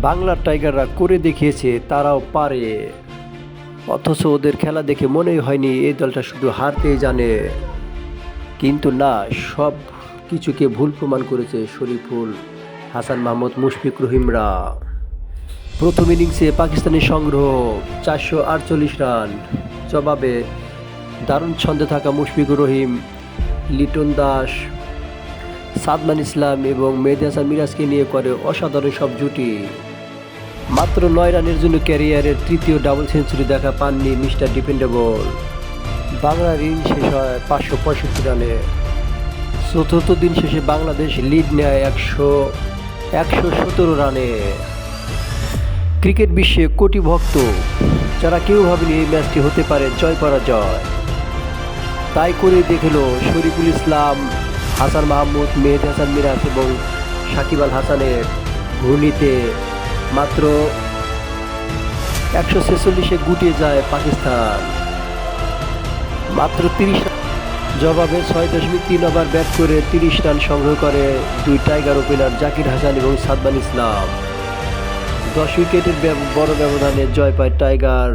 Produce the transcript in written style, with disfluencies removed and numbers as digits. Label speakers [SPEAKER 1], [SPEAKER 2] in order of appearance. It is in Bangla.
[SPEAKER 1] বাংলার টাইগাররা করে দেখিয়েছে তারাও পারে, অথচ ওদের খেলা দেখে মনেই হয়নি এই দলটা শুধু হারতেই জানে। কিন্তু না, সব কিছুকে ভুল প্রমাণ করেছে শরীফুল, হাসান মাহমুদ, মুশফিক রহিমরা। প্রথম ইনিংসে পাকিস্তানের সংগ্রহ 448 রান, জবাবে দারুণ ছন্দে থাকা মুশফিকুর রহিম, লিটন দাস, সাদমান ইসলাম এবং মেহেদী হাসান মিরাজকে নিয়ে করে অসাধারণ সব জুটি। মাত্র 9 রানের জন্য ক্যারিয়ারের তৃতীয় ডাবল সেঞ্চুরি দেখা পাননি মিস্টার ডিপেন্ডেবল। বাংলার ইনিংস শেষ হয় 565 রানে। চতুর্থ দিন শেষে বাংলাদেশ লিড নেয় 117 রানে। ক্রিকেট বিশ্বে কোটি ভক্ত, যারা কেউ ভাবেনি এই ম্যাচটি হতে পারে জয় পরাজয়, তাই করে দেখল শরীফুল ইসলাম, হাসান মাহমুদ, মেহেদী হাসান মিরাজ এবং সাকিব আল হাসানের ঘূর্ণিতে মাত্র 146-এ গুটিয়ে যায় পাকিস্তান। মাত্র 30 জবাবে 6.3 ওভার ব্যাট করে 30 রান সংগ্রহ করে দুই টাইগার ওপেনার জাকির হাসান এবং সাদমান ইসলাম। 10 উইকেটের বড় ব্যবধানে জয় পায় টাইগার।